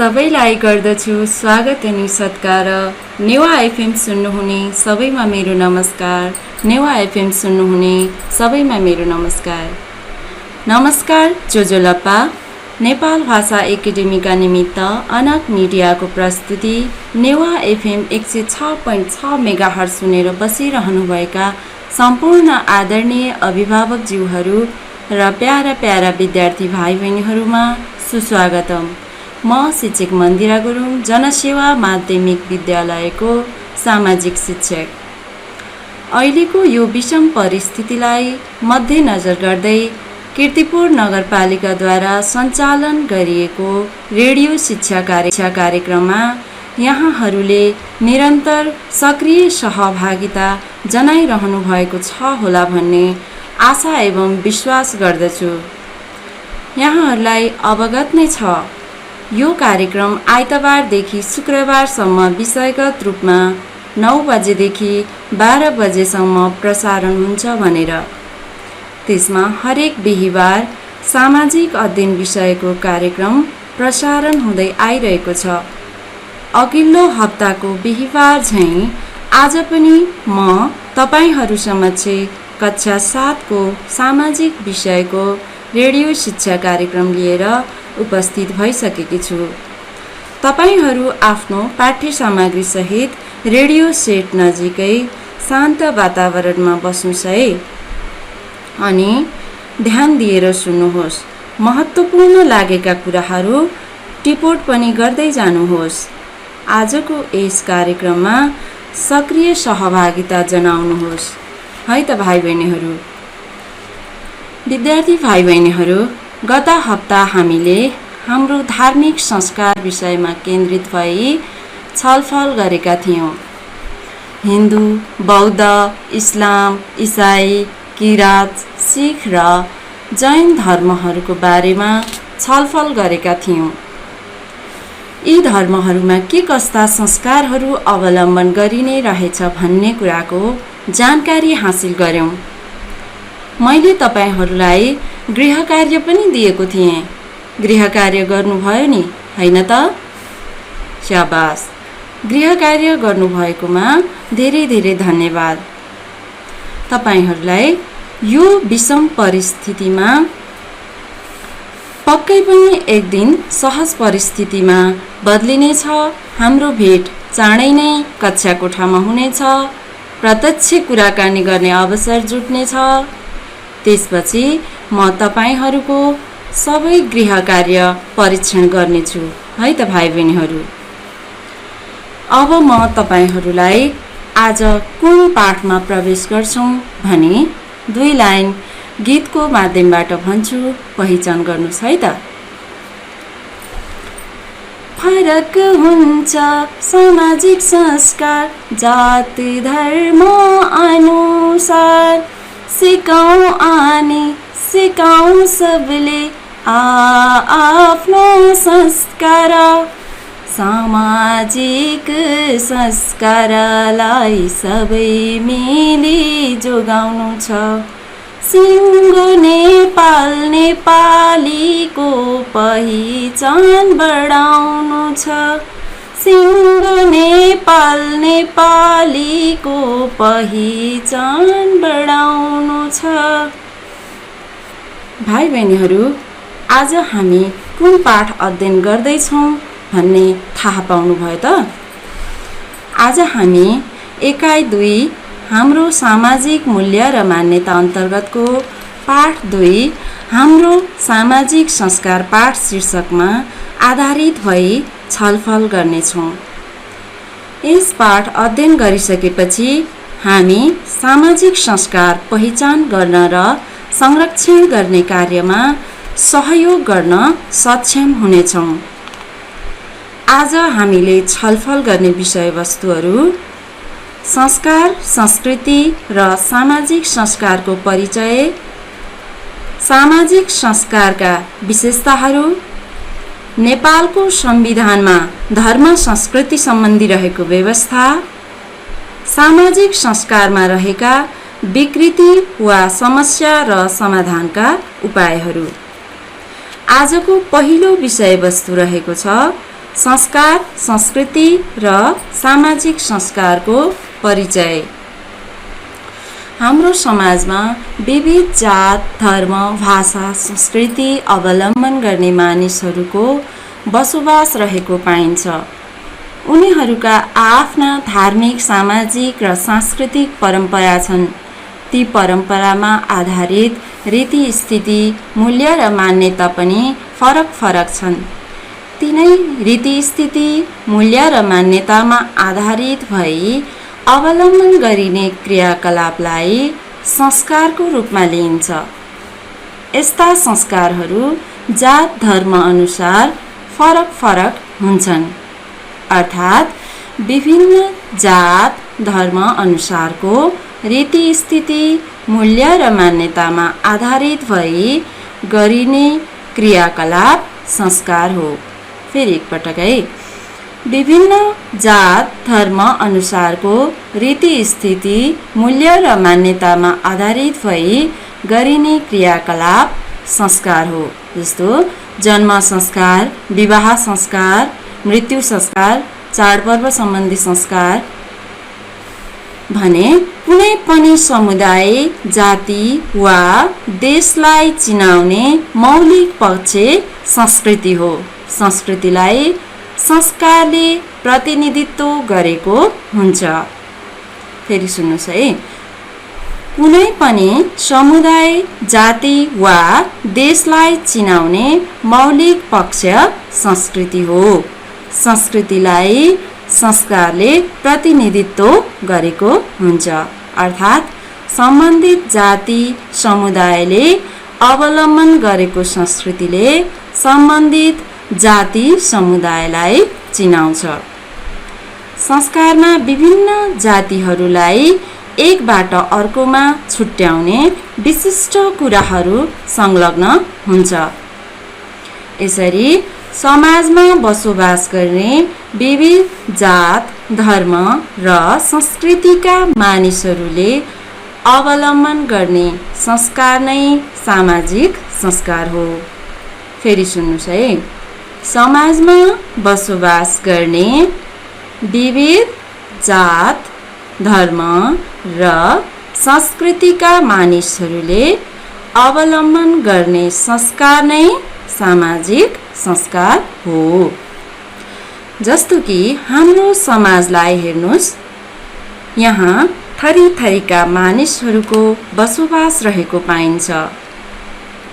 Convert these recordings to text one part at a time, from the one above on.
सबैलाई गर्दछु स्वागत अनि सत्कार। नेवा एफएम सुन्नुहुने सबैमा मेरो नमस्कार। नेवा एफएम सुन्नुहुने सबैमा मेरो नमस्कार। नमस्कार जोजोलप्पा। नेपाल भाषा एकाडेमीका निमित्त अनक मिडियाको प्रस्तुति नेवा एफएम 106.6 मेगाहर्ज सुनेर बसिरहनुभएका सम्पूर्ण आदरणीय अभिभावकज्यूहरू र प्यारा प्यारा विद्यार्थी भाइ बहिनीहरूमा सुस्वागतम। म शिक्षक मन्दिरा गुरुङ, जनसेवा माध्यमिक विद्यालयको सामाजिक शिक्षक। अहिलेको यो विषम परिस्थितिलाई मध्यनजर गर्दै कीर्तिपुर नगरपालिकाद्वारा सञ्चालन गरिएको रेडियो शिक्षा कार्यक्रममा यहाँहरूले निरन्तर सक्रिय सहभागिता जनाइरहनु भएको छ होला भन्ने आशा एवं विश्वास गर्दछु। यहाँहरूलाई अवगत नै छ यो कार्यक्रम आइतबारदेखि शुक्रबारसम्म विषयगत रूपमा 9 बजेदेखि 12 बजेसम्म प्रसारण हुन्छ भनेर। त्यसमा हरेक बिहीबार सामाजिक अध्ययन विषयको कार्यक्रम प्रसारण हुँदै आइरहेको छ। अघिल्लो हप्ताको बिहीबार झैँ आज पनि म तपाईहरू समक्ष कक्षा 7 को सामाजिक विषयको रेडियो शिक्षा कार्यक्रम लिएर उपस्थित भइसकेकी छु। तपाईहरू आफ्नो पाठ्य सामग्री सहित रेडियो सेट नजिकै शान्त वातावरणमा बस्नुहोस् है, अनि ध्यान दिएर सुन्नुहोस्। महत्त्वपूर्ण लागेका कुराहरू टिपोट पनि गर्दै जानुहोस्। आजको यस कार्यक्रममा सक्रिय सहभागिता जनाउनुहोस् है त भाइ बहिनीहरू। विद्यार्थी भाइ बहिनीहरू, गत हप्ता हामीले हाम्रो धार्मिक संस्कार विषयमा केन्द्रित भई छलफल गरेका थियौँ। हिन्दू, बौद्ध, इस्लाम, इसाई, किरात, सिख र जैन धर्महरूको बारेमा छलफल गरेका थियौँ। यी धर्महरूमा के कस्ता संस्कारहरू अवलम्बन गरिने रहेछ भन्ने कुराको जानकारी हासिल गर्यौँ। मैले तपाईहरूलाई गृह कार्य पनि दिएको थिएँ। गृह कार्य गर्नुभयो नि, हैन त? शाबास। गृह कार्य गर्नुभएकोमा धेरै धेरै धन्यवाद। तपाईहरूलाई यो विषम परिस्थितिमा पक्कै पनि एक दिन सहज परिस्थितिमा बदलिनेछ। हाम्रो भेट चाँडै नै कक्षा कोठामा हुनेछ। प्रत्यक्ष कुराकानी गर्ने अवसर जुट्नेछ। त्यसपछि म तपाईहरूको सबै गृह कार्य परीक्षण गर्नेछु है त भाइ बहिनीहरू। अब म तपाईहरूलाई आज कुन पाठमा प्रवेश गर्छौँ भने 2 लाइन गीतको माध्यमबाट भन्छु, पहिचान गर्नुहोस् है त। फरक हुन्छ सामाजिक संस्कार जात धर्म अनुसार, सिकाऊ आने सिकाऊ सबले आफ्नो संस्कार, सामाजिक संस्कारलाई सबै मिली जोगाउनु छ। सिङ्गो नेपाल नेपालीको पहिचान बढाउनु छ। सिङ्गो नेपाल नेपालीको पहिचान बढाउनु छ। भाइ बहिनीहरू, आज हामी कुन पाठ अध्ययन गर्दैछौँ भन्ने थाहा पाउनुभयो त? आज हामी एकाइ 2 हाम्रो सामाजिक मूल्य र मान्यता अन्तर्गतको पाठ 2 हाम्रो सामाजिक संस्कार पाठ शीर्षकमा आधारित भई छलफल गर्नेछौँ। यस पाठ अध्ययन गरिसकेपछि हामी सामाजिक संस्कार पहिचान गर्न र संरक्षण गर्ने कार्यमा सहयोग गर्न सक्षम हुनेछौँ। आज हामीले छलफल गर्ने विषयवस्तुहरू संस्कार, संस्कृति र सामाजिक संस्कारको परिचय, सामाजिक संस्कारका विशेषताहरू, नेपालको संविधानमा धर्म संस्कृति सम्बन्धी रहेको व्यवस्था, सामाजिक संस्कारमा रहेका विकृति वा समस्या र समाधानका उपायहरू। आजको पहिलो विषयवस्तु रहेको छ संस्कार, संस्कृति र सामाजिक संस्कारको परिचय। हाम्रो समाजमा विविध जात, धर्म, भाषा, संस्कृति अवलम्बन गर्ने मानिसहरूको बसोबास रहेको पाइन्छ। उनीहरूका आफ्ना धार्मिक, सामाजिक र सांस्कृतिक परम्परा छन्। ती परम्परामा आधारित रीतिस्थिति, मूल्य र मान्यता पनि फरक फरक छन्। तिनै रीतिस्थिति, मूल्य र मान्यतामा आधारित भई अवलम्बन गरिने क्रियाकलापलाई संस्कारको रूपमा लिइन्छ। यस्ता संस्कारहरू जात, धर्म अनुसार फरक फरक हुन्छन्, अर्थात् विभिन्न जात, धर्म अनुसारको रीतिस्थिति, मूल्य र मान्यतामा आधारित भई गरिने क्रियाकलाप संस्कार हो। फेरि एकपटक है। विभिन्न जात, धर्म अनुसारको रीतिस्थिति, मूल्य र मान्यतामा आधारित भई गरिने क्रियाकलाप संस्कार हो। जस्तो जन्म संस्कार, विवाह संस्कार, मृत्यु संस्कार, चाडपर्व सम्बन्धी संस्कार। भने कुनै पनि समुदाय, जाति वा देशलाई चिनाउने मौलिक पक्ष संस्कृति हो। संस्कृतिलाई संस्कारले प्रतिनिधित्व गरेको हुन्छ। फेरि सुन्नुस् है। कुनै पनि समुदाय, जाति वा देशलाई चिनाउने मौलिक पक्ष संस्कृति हो। संस्कृतिलाई संस्कारले प्रतिनिधित्व गरेको हुन्छ, अर्थात् सम्बन्धित जाति, समुदायले अवलम्बन गरेको संस्कृतिले सम्बन्धित जाति, समुदायलाई चिनाउँछ। संस्कारमा विभिन्न जातिहरूलाई एकबाट अर्कोमा छुट्याउने विशिष्ट कुराहरू संलग्न हुन्छ। यसरी समाजमा बसोबास गर्ने विविध जात, धर्म र संस्कृतिका मानिसहरूले अवलम्बन गर्ने संस्कार नै सामाजिक संस्कार हो। फेरि सुन्नुस् है। समाजमा बसोबास गर्ने विविध जात, धर्म र संस्कृतिका मानिसहरूले अवलम्बन गर्ने संस्कार नै सामाजिक संस्कार हो। जस्तो कि हाम्रो समाजलाई हेर्नुस्, यहाँ थरी थरीका मानिसहरूको बसोबास रहेको पाइन्छ।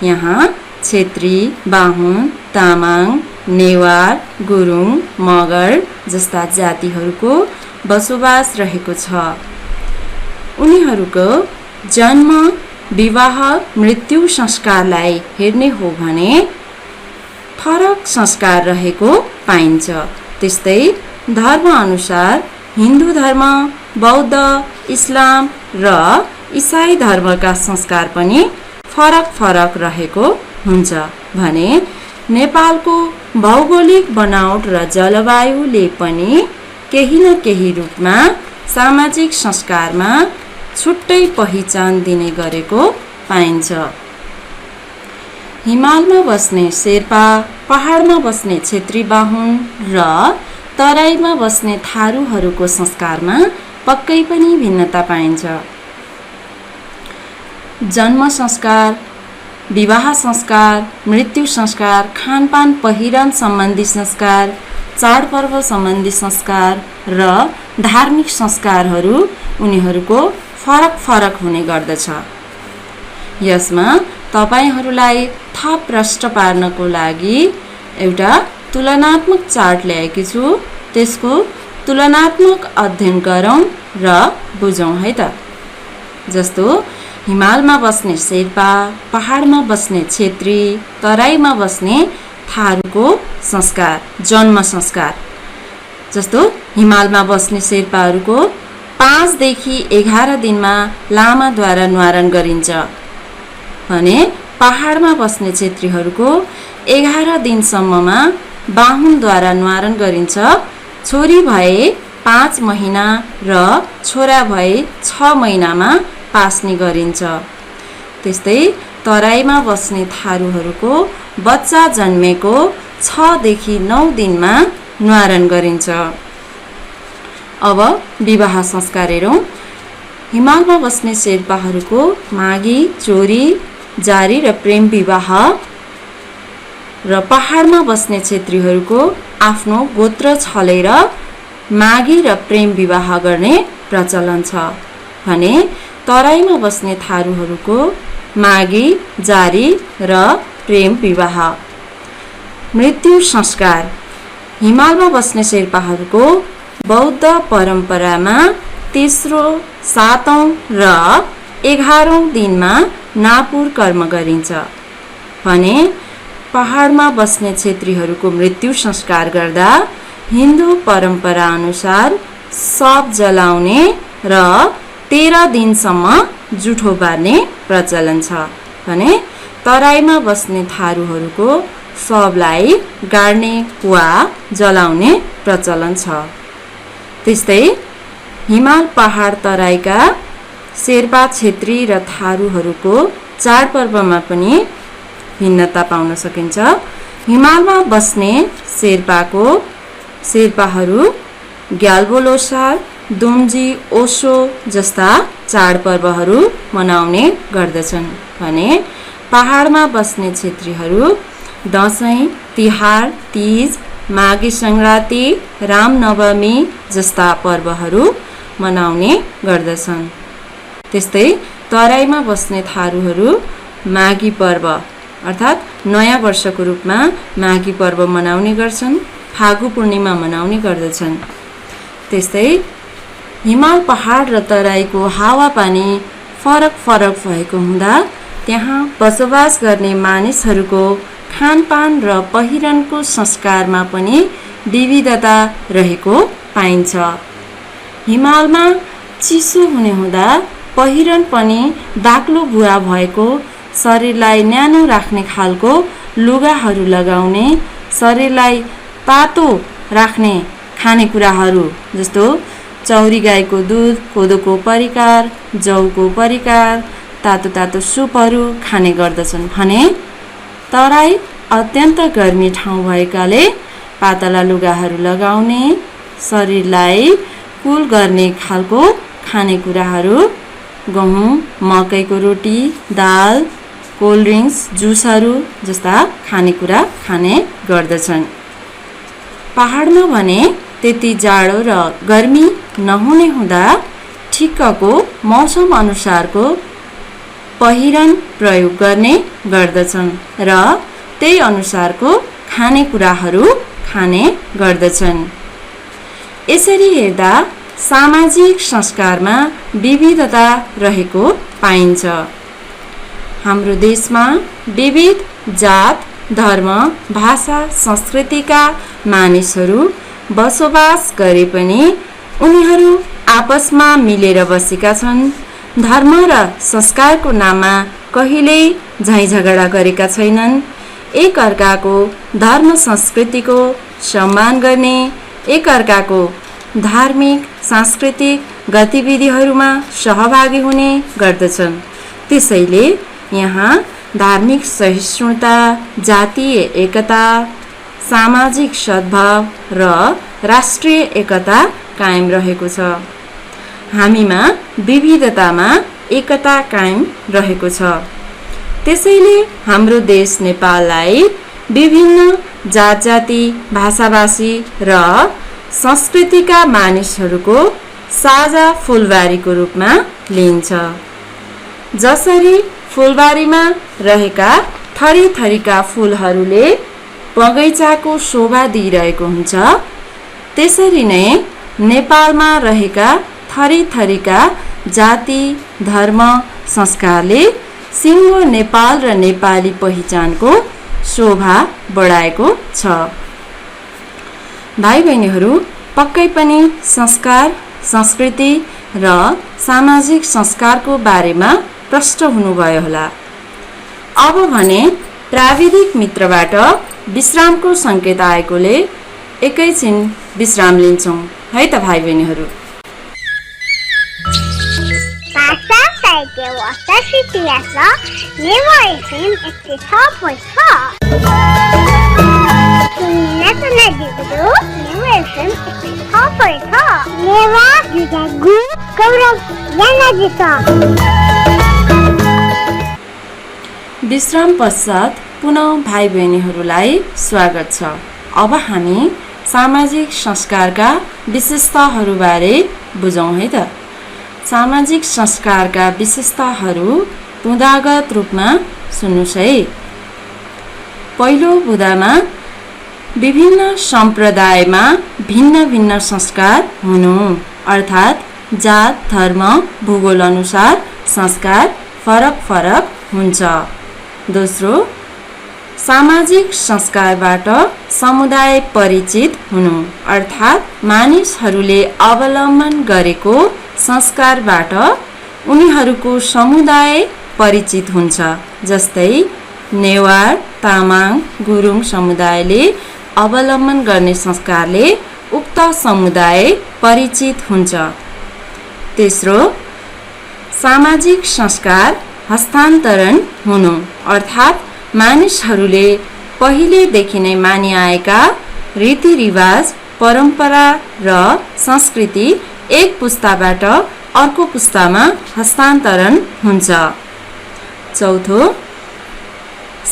यहाँ क्षेत्री, बाहुन, तामाङ, नेवार, गुरुङ, मगर जस्ता जातिहरूको बसोबास रहेको छ। उनीहरूको जन्म, विवाह, मृत्यु संस्कारलाई हेर्ने हो भने फरक संस्कार रहेको पाइन्छ। त्यस्तै धर्म अनुसार हिन्दू धर्म, बौद्ध, इस्लाम र इसाई धर्मका संस्कार पनि फरक फरक रहेको हुन्छ। भने नेपालको भौगोलिक बनावट र जलवायुले पनि केही न केही रूपमा सामाजिक संस्कारमा छुट्टै पहिचान दिने गरेको पाइन्छ। हिमालमा बस्ने शेर्पा, पहाडमा बस्ने क्षेत्री बाहुन र तराईमा बस्ने थारूहरूको संस्कारमा पक्कै पनि भिन्नता पाइन्छ। जन्म संस्कार, विवाह संस्कार, मृत्यु संस्कार, खानपान, पहिरन सम्बन्धी संस्कार, चाडपर्व सम्बन्धी संस्कार र धार्मिक संस्कारहरू उनीहरूको फरक फरक हुने गर्दछ। यसमा तपाईहरूलाई थप प्रश्न पार्नको लागि एउटा तुलनात्मक चार्ट ल्याएकी छु। त्यसको तुलनात्मक अध्ययन गरौँ र बुझौँ है त। जस्तो हिमालमा बस्ने शेर्पा, पहाडमा बस्ने क्षेत्री, तराईमा बस्ने थारूको संस्कार, जन्म संस्कार। जस्तो हिमालमा बस्ने शेर्पाहरूको 5 देखि 11 दिनमा लामाद्वारा न्वारण गरिन्छ भने पहाडमा बस्ने क्षेत्रीहरूको 11 दिनसम्ममा बाहुनद्वारा न्वारण गरिन्छ। छोरी भए 5 महिना र छोरा भए 6 महिनामा पास्ने गरिन्छ। त्यस्तै तराईमा बस्ने थारूहरूको बच्चा जन्मेको 6 देखि 9 दिनमा न्वारन गरिन्छ। अब विवाह संस्कार हेरौँ। हिमालमा बस्ने शेर्पाहरूको मागी, चोरी, जारी र प्रेम विवाह र पहाडमा बस्ने क्षेत्रीहरूको आफ्नो गोत्र छलेर मागी र प्रेम विवाह गर्ने प्रचलन छ भने तराईमा बस्ने थारूहरूको मागी, जारी र प्रेम विवाह। मृत्यु संस्कार। हिमालमा बस्ने शेर्पाहरूको बौद्ध परम्परामा तेस्रो, 7औं र 11औं दिनमा नापुर कर्म गरिन्छ भने पहाडमा बस्ने क्षेत्रीहरूको मृत्यु संस्कार गर्दा हिन्दू परम्परा अनुसार शव जलाउने र 13 दिनसम्म जुठो बार्ने प्रचलन छ भने तराईमा बस्ने थारूहरूको शवलाई गाड्ने वा जलाउने प्रचलन छ। त्यस्तै हिमाल, पहाड, तराईका शेर्पा, छेत्री र थारूहरूको चाडपर्वमा पनि भिन्नता पाउन सकिन्छ। हिमालमा बस्ने शेर्पाहरू ग्याल्बो लोसार, दुम्जी, ओसो जस्ता चाडपर्वहरू मनाउने गर्दछन् भने पहाडमा बस्ने क्षेत्रीहरू दसैँ, तिहार, तीज, माघे सङ्क्रान्ति, रामनवमी जस्ता पर्वहरू मनाउने गर्दछन्। त्यस्तै तराईमा बस्ने थारूहरू माघी पर्व अर्थात् नयाँ वर्षको रूपमा माघी पर्व मनाउने गर्छन्, फागु पूर्णिमा मनाउने गर्दछन्। त्यस्तै हिमाल, पहाड र तराईको हावापानी फरक फरक भएको हुँदा त्यहाँ बसोबास गर्ने मानिसहरूको खानपान र पहिरनको संस्कारमा पनि विविधता रहेको पाइन्छ। हिमालमा चिसो हुने हुँदा पहिरन पनि बाक्लो भुवा भएको, शरीरलाई न्यानो राख्ने खालको लुगाहरू लगाउने, शरीरलाई तातो राख्ने खानेकुराहरू जस्तो चौरी गाईको दुध, कोदोको परिकार, जौको परिकार, तातो तातो सुपहरू खाने गर्दछन् भने तराई अत्यन्त गर्मी ठाउँ भएकाले पातला लुगाहरू लगाउने, शरीरलाई कुल गर्ने खालको खानेकुराहरू गहुँ, मकैको रोटी, दाल, कोल्ड ड्रिङ्क्स, जुसहरू जस्ता खानेकुरा खाने गर्दछन्। पहाडमा भने त्यति जाडो र गर्मी नहुने हुँदा ठिक्कको मौसम अनुसारको पहिरन प्रयोग गर्ने गर्दछन् र त्यही अनुसारको खानेकुराहरू खाने गर्दछन्। यसरी हेर्दा सामाजिक संस्कारमा विविधता रहेको पाइन्छ। हाम्रो देशमा विविध जात, धर्म, भाषा, संस्कृतिका मानिसहरू बसोबास गरे पनि उनीहरू आपसमा मिलेर बसेका छन्। धर्म र संस्कारको नाममा कहिल्यै झैझगडा गरेका छैनन्। एकअर्काको धर्म संस्कृतिको सम्मान गर्ने, एकअर्काको धार्मिक सांस्कृतिक गतिविधिहरूमा सहभागी हुने गर्दछन्। त्यसैले यहाँ धार्मिक सहिष्णुता, जातीय एकता, सामाजिक सद्भाव र राष्ट्रिय एकता कायम रहेको छ। हामीमा विविधतामा एकता कायम रहेको छ। त्यसैले हाम्रो देश नेपाललाई विभिन्न जात जाति, भाषाभाषी र संस्कृतिका मानिसहरूको साझा फुलबारीको रूपमा लिइन्छ। जसरी फुलबारीमा रहेका थरी थरीका फुलहरूले बगैँचाको शोभा दिइरहेको हुन्छ, त्यसरी नै नेपालमा रहेका थरी थरीका जाति, धर्म, संस्कारले सिङ्गो नेपाल र नेपाली पहिचानको शोभा बढाएको छ। भाइ बहिनीहरू, पक्कै पनि संस्कार, संस्कृति र सामाजिक संस्कारको बारेमा प्रष्ट हुनुभयो होला। अब भने प्राविधिक मित्रबाट विश्रामको सङ्केत आएकोले एकैछिन विश्राम लिन्छौँ है त भाइ बहिनीहरू। भाषा साहित्य वार्ता इतिहास नेवार FM 106.6 सुन्न दिगो न्यू एफएम अफर छ नेवा जुगागु गौरव यानाजित विश्राम पश्चात पुनः भाइ बहिनीहरूलाई स्वागत छ। अब हामी सामाजिक संस्कारका विशेषताहरूबारे बुझौँ है त। सामाजिक संस्कारका विशेषताहरू बुँदागत रूपमा सुन्नुस् है। पहिलो बुँदामा विभिन्न सम्प्रदायमा भिन्न भिन्न संस्कार हुनु, अर्थात् जात धर्म भूगोल अनुसार संस्कार फरक फरक हुन्छ। दोस्रो, सामाजिक संस्कारबाट समुदाय परिचित हुनु, अर्थात् मानिसहरूले अवलम्बन गरेको संस्कारबाट उनीहरूको समुदाय परिचित हुन्छ। जस्तै नेवार तामाङ गुरुङ समुदायले अवलम्बन गर्ने संस्कारले उक्त समुदाय परिचित हुन्छ। तेस्रो, सामाजिक संस्कार हस्तान्तरण हुनु, अर्थात् मानिसहरूले पहिलेदेखि नै मानिआएका रीतिरिवाज परम्परा र संस्कृति एक पुस्ताबाट अर्को पुस्तामा हस्तान्तरण हुन्छ। चौथो,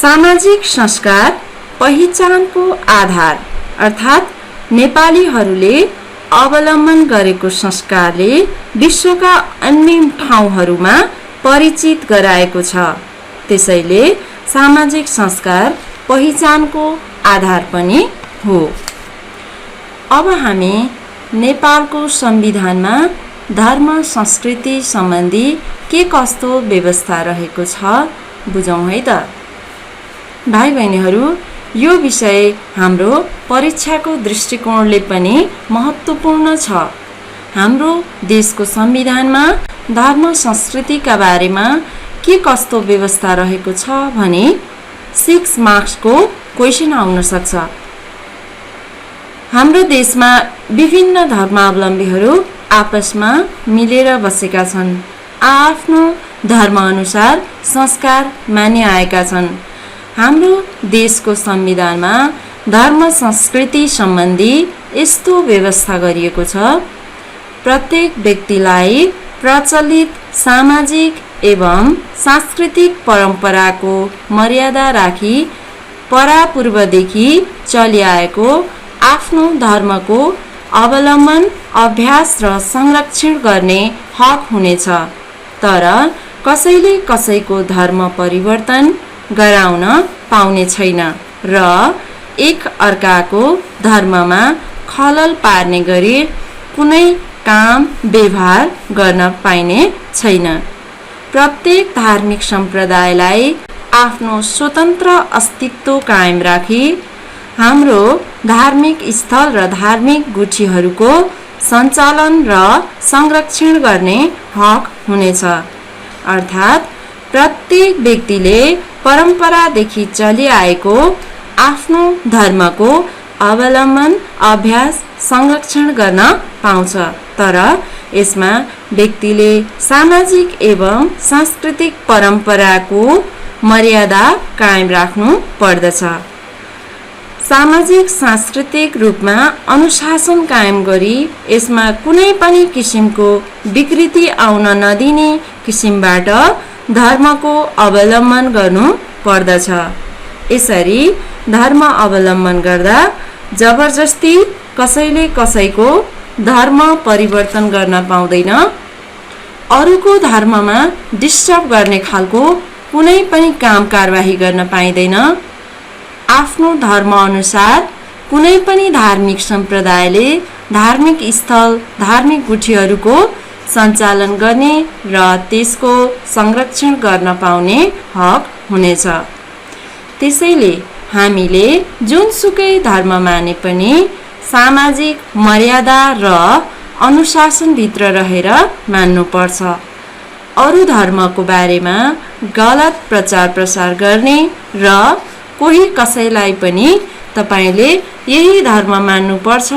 सामाजिक संस्कार पहिचानको आधार, अर्थात् नेपालीहरूले अवलम्बन गरेको संस्कारले विश्वका अन्य ठाउँहरूमा परिचित गराएको छ। त्यसैले सामाजिक संस्कार पहिचानको आधार पनि हो। अब हामी नेपालको संविधानमा धर्म संस्कृति सम्बन्धी के कस्तो व्यवस्था रहेको छ बुझौँ है त। भाइ बहिनीहरू, यो विषय हाम्रो परीक्षाको दृष्टिकोणले पनि महत्त्वपूर्ण छ। हाम्रो देशको संविधानमा धर्म संस्कृतिका बारेमा के कस्तो व्यवस्था रहेको छ भने 6 मार्क्सको क्वेसन आउन सक्छ। हाम्रो देशमा विभिन्न धर्मावलम्बीहरू आपसमा मिलेर बसेका छन्। आफ्नो धर्मअनुसार संस्कार मानिआएका छन्। हाम्रो देशको संविधानमा धर्म संस्कृति सम्बन्धी यस्तो व्यवस्था गरिएको छ, प्रत्येक व्यक्तिलाई प्रचलित सामाजिक एवं सांस्कृतिक परम्पराको मर्यादा राखी परापूर्वदेखि चलिआएको आफ्नो धर्मको अवलम्बन अभ्यास र संरक्षण गर्ने हक हुनेछ। तर कसैले कसैको धर्म परिवर्तन गराउन पाउने छैन र एक अर्काको धर्ममा खलल पार्ने गरी कुनै काम व्यवहार गर्न पाइने छैन। प्रत्येक धार्मिक सम्प्रदायलाई आफ्नो स्वतन्त्र अस्तित्व कायम राखी हाम्रो धार्मिक स्थल र धार्मिक गुठीहरूको सञ्चालन र संरक्षण गर्ने हक हुनेछ। अर्थात् प्रत्येक व्यक्तिले परम्परादेखि चलिआएको आफ्नो धर्मको अवलम्बन अभ्यास संरक्षण गर्न पाउँछ। तर यसमा व्यक्तिले सामाजिक एवं सांस्कृतिक परम्पराको मर्यादा कायम राख्नु पर्दछ। सामाजिक सांस्कृतिक रूपमा अनुशासन कायम गरी यसमा कुनै पनि किसिमको विकृति आउन नदिने किसिमबाट धर्मको अवलम्बन गर्नु पर्दछ। यसरी धर्म अवलम्बन गर्दा जबरजस्ती कसैले कसैको धर्म परिवर्तन गर्न पाउँदैन। अरूको धर्ममा डिस्टर्ब गर्ने खालको कुनै पनि काम कारबाही गर्न पाइँदैन। आफ्नो धर्म अनुसार कुनै पनि धार्मिक सम्प्रदायले धार्मिक स्थल धार्मिक गुठीहरूको सञ्चालन गर्ने र त्यसको संरक्षण गर्न पाउने हक हुनेछ। त्यसैले हामीले जुनसुकै धर्म माने पनि सामाजिक मर्यादा र अनुशासनभित्र रहेर मान्नुपर्छ। अरू धर्मको बारेमा गलत प्रचार प्रसार गर्ने र कोही कसैलाई पनि तपाईले यही धर्म मान्नुपर्छ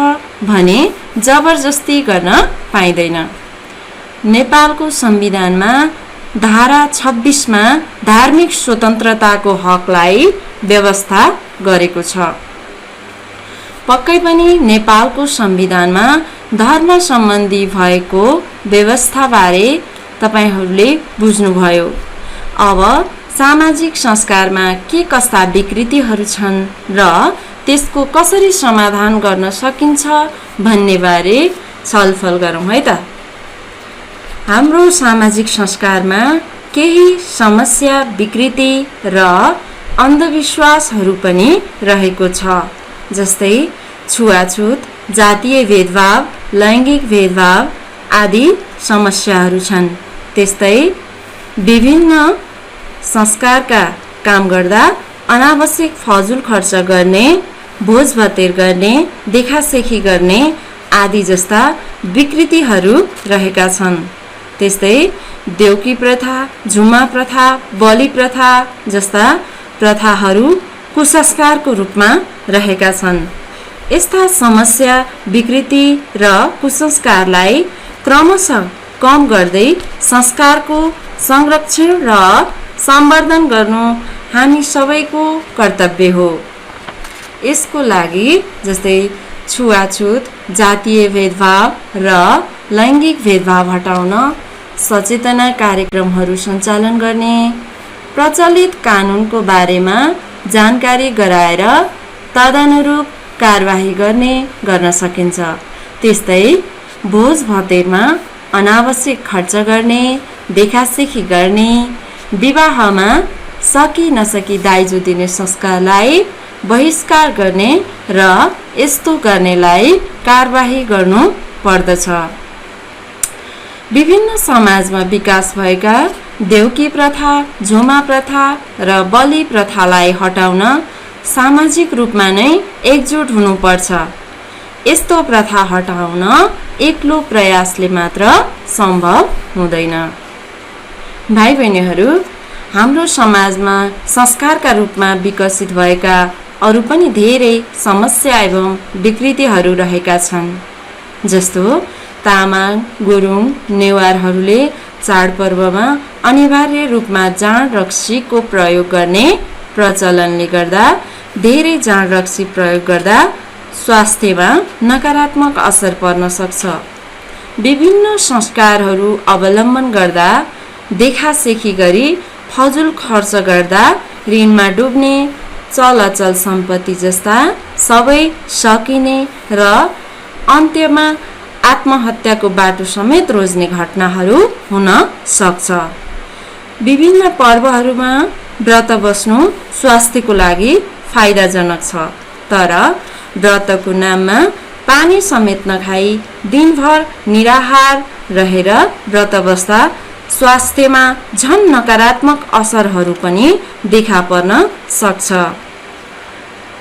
भने जबरजस्ती गर्न पाइँदैन। नेपालको संविधानमा धारा 26 मा धार्मिक स्वतन्त्रताको हकलाई व्यवस्था गरेको छ। पक्कै पनि नेपालको संविधानमा धर्म सम्बन्धी भएको व्यवस्थाबारे तपाईहरूले बुझ्नुभयो। अब सामाजिक संस्कारमा के कस्ता विकृतिहरू छन् र त्यसको कसरी समाधान गर्न सकिन्छ भन्नेबारे छलफल गरौँ है त। हाम्रो सामाजिक संस्कारमा केही समस्या, विकृति र अन्धविश्वासहरू पनि रहेको छ, जस्तै छुवाछुत, जातीय भेदभाव, लैङ्गिक भेदभाव आदि समस्याहरू छन्। त्यस्तै विभिन्न संस्कारका काम गर्दा अनावश्यक फजुल खर्च गर्ने, भोज भतेर गर्ने, देखासेखी गर्ने आदि जस्ता विकृतिहरू रहेका छन्। त्यस्तै देउकी प्रथा, झुमा प्रथा, बलि प्रथा जस्ता प्रथाहरू कुसंस्कारको रूपमा रहेका छन्। यस्ता समस्या, विकृति र कुसंस्कारलाई क्रमशः कम गर्दै संस्कारको संरक्षण र सम्वर्धन गर्नु हामी सबैको कर्तव्य हो। यसको लागि जस्तै छुवाछुत, जातीय भेदभाव र लैङ्गिक भेदभाव हटाउन सचेतना कार्यक्रमहरू सञ्चालन गर्ने, प्रचलित कानुनको बारेमा जानकारी गराएर तदनुरूप कारबाही गर्न सकिन्छ। त्यस्तै भोज भतेरमा अनावश्यक खर्च गर्ने, देखासेखी गर्ने, विवाहमा सकी नसकी दाइजो दिने संस्कारलाई बहिष्कार गर्ने र यस्तो गर्नेलाई कारबाही गर्नु पर्दछ। विभिन्न समाजमा विकास भएका देउकी प्रथा, झुमा प्रथा र बलि प्रथालाई हटाउन सामाजिक रूपमा नै एकजुट हुनुपर्छ। यस्तो प्रथा हटाउन एक्लो प्रयासले मात्र सम्भव हुँदैन। भाइ बहिनीहरू, हाम्रो समाजमा संस्कारका रूपमा विकसित भएका अरू पनि धेरै समस्या एवं विकृतिहरू रहेका छन्। जस्तो तामाङ, गुरुङ, नेवारहरूले चाडपर्वमा अनिवार्य रूपमा जाँड रक्सीको प्रयोग गर्ने प्रचलनले गर्दा धेरै जाँड रक्सी प्रयोग गर्दा स्वास्थ्यमा नकारात्मक असर पर्न सक्छ। विभिन्न संस्कारहरू अवलम्बन गर्दा देखासेखी गरी फजुल खर्च गर्दा ऋणमा डुब्ने, चल अचल सम्पत्ति जस्ता सबै सकिने र अन्त्यमा आत्महत्याको बाटो समेत रोज्ने घटनाहरू हुन सक्छ। विभिन्न पर्वहरूमा व्रत बस्नु स्वास्थ्यको लागि फाइदाजनक छ, तर व्रतको नाममा पानी समेत नखाई दिनभर निराहार रहेर व्रत बस्दा स्वास्थ्यमा झन नकारात्मक असरहरू पनि देखा पर्न सक्छ।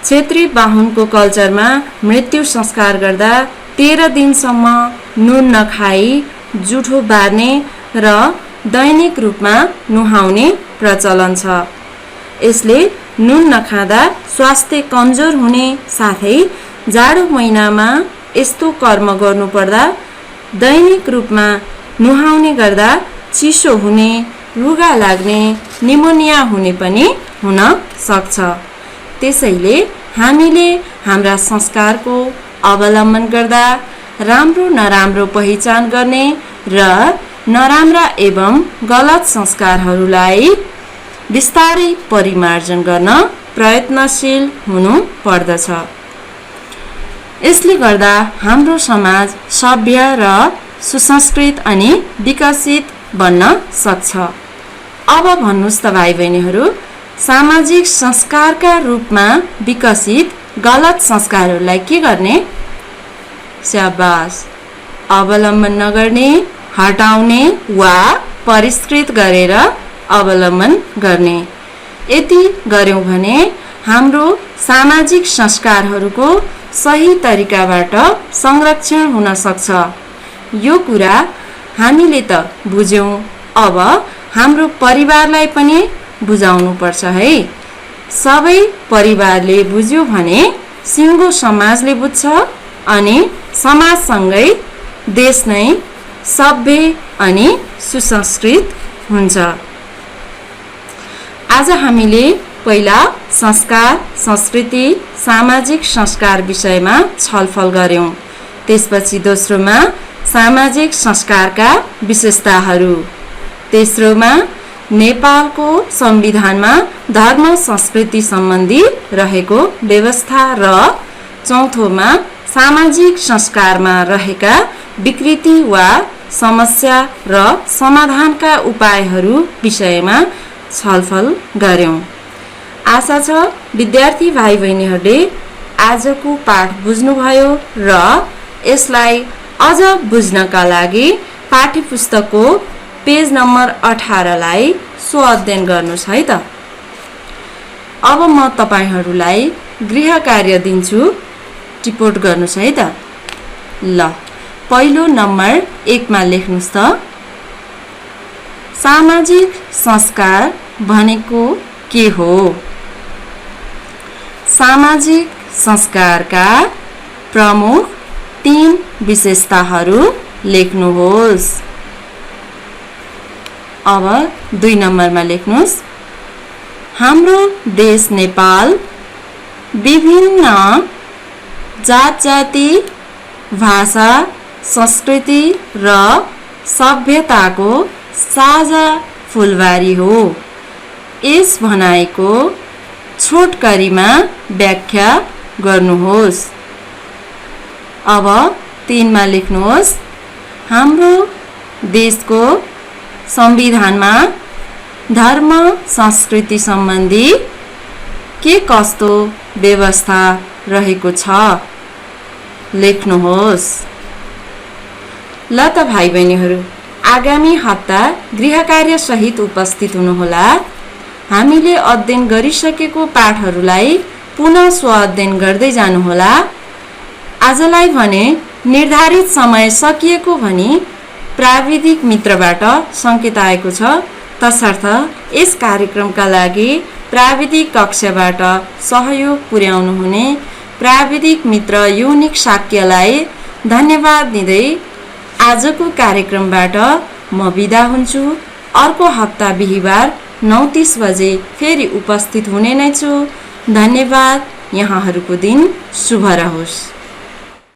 क्षेत्री बाहुनको कल्चरमा मृत्यु संस्कार गर्दा 13 दिनसम्म नुन नखाई जुठो बार्ने र दैनिक रूपमा नुहाउने प्रचलन छ। यसले नुन नखाँदा स्वास्थ्य कमजोर हुने साथै जाडो महिनामा यस्तो कर्म गर्नुपर्दा दैनिक रूपमा नुहाउने गर्दा चिसो हुने, रुगा लाग्ने, निमोनिया हुने पनि हुन सक्छ। त्यसैले हामीले हाम्रा संस्कारको अवलम्बन गर्दा राम्रो नराम्रो पहिचान गर्ने र नराम्रा एवं गलत संस्कारहरूलाई बिस्तारै परिमार्जन गर्न प्रयत्नशील हुनु पर्दछ। यसले गर्दा हाम्रो समाज सभ्य र सुसंस्कृत अनि विकसित बन्न सक्छ। अब भन्नुस् त भाइ बहिनीहरू, सामाजिक संस्कारका रूपमा विकसित गलत संस्कारहरूलाई के गर्ने? स्याबास, अवलम्बन नगर्ने, हटाउने वा परिष्कृत गरेर अवलम्बन गर्ने। यति गर्यौं भने हाम्रो सामाजिक संस्कारहरूको सही तरिकाबाट संरक्षण हुन सक्छ। यो कुरा हामीले त बुझ्यौं, अब हाम्रो परिवारलाई पनि बुझाउनु पर्छ है। सबै परिवारले बुझ्यो भने सिङ्गो समाजले बुझ्छ अनि समाजसँगै देश नै सभ्य अनि सुसंस्कृत हुन्छ। आज हामीले पहिला संस्कार, संस्कृति, सामाजिक संस्कार विषयमा छलफल गर्यौं। त्यसपछि दोस्रोमा सामाजिक संस्कारका विशेषताहरू, तेस्रोमा नेपालको संविधानमा धर्म संस्कृति सम्बन्धी रहेको व्यवस्था र चौथोमा सामाजिक संस्कारमा रहेका विकृति वा समस्या र समाधानका उपायहरू विषयमा छलफल गर्यौं। आशा छ विद्यार्थी भाइ बहिनीहरूले आजको पाठ बुझ्नुभयो र यसलाई अझ बुझ्नका लागि पाठ्यपुस्तकको पेज नम्बर 18 लाई स्वअध्ययन गर्नुस् है त। अब म तपाईहरूलाई गृह कार्य दिन्छु, टिपोट गर्नुस् है त। ल पहिलो नम्बर 1 मा लेख्नुस् त। सामाजिक संस्कार भनेको के हो? सामाजिक संस्कारका प्रमुख 3 विशेषताहरू लेख्नुहोस्। अब 2 नम्बरमा लेख्नुहोस्। हाम्रो देश नेपाल विभिन्न जात जाति, भाषा, संस्कृति र सभ्यताको साझा फुलबारी हो। यस भनाइको छोटकरीमा व्याख्या गर्नुहोस्। अब 3 मा लेख्नुहोस्। हाम्रो देशको संविधानमा धर्म संस्कृति सम्बन्धी के कस्तो व्यवस्था रहेको छ? लेख्नुहोस्। ल त भाइ बहिनीहरू, आगामी हप्ता गृह कार्य सहित उपस्थित हुनुहोला। हामीले अध्ययन गरिसकेको पाठहरूलाई पुनः स्वअध्ययन गर्दै जानुहोला। आजलाई भने निर्धारित समय सकिएको भनी प्राविधिक मित्रबाट संकेत आएको छ। तसर्थ यस कार्यक्रमका लागि प्राविधिक कक्षबाट सहयोग पुर्याउनु हुने प्राविधिक मित्र युनिक शाक्यलाई धन्यवाद दिँदै आजको कार्यक्रमबाट म बिदा हुन्छु। अर्को हप्ता बिहीबार 9:30 बजे फेरि उपस्थित हुने नै छु। धन्यवाद। यहाँहरूको दिन शुभ रहोस्।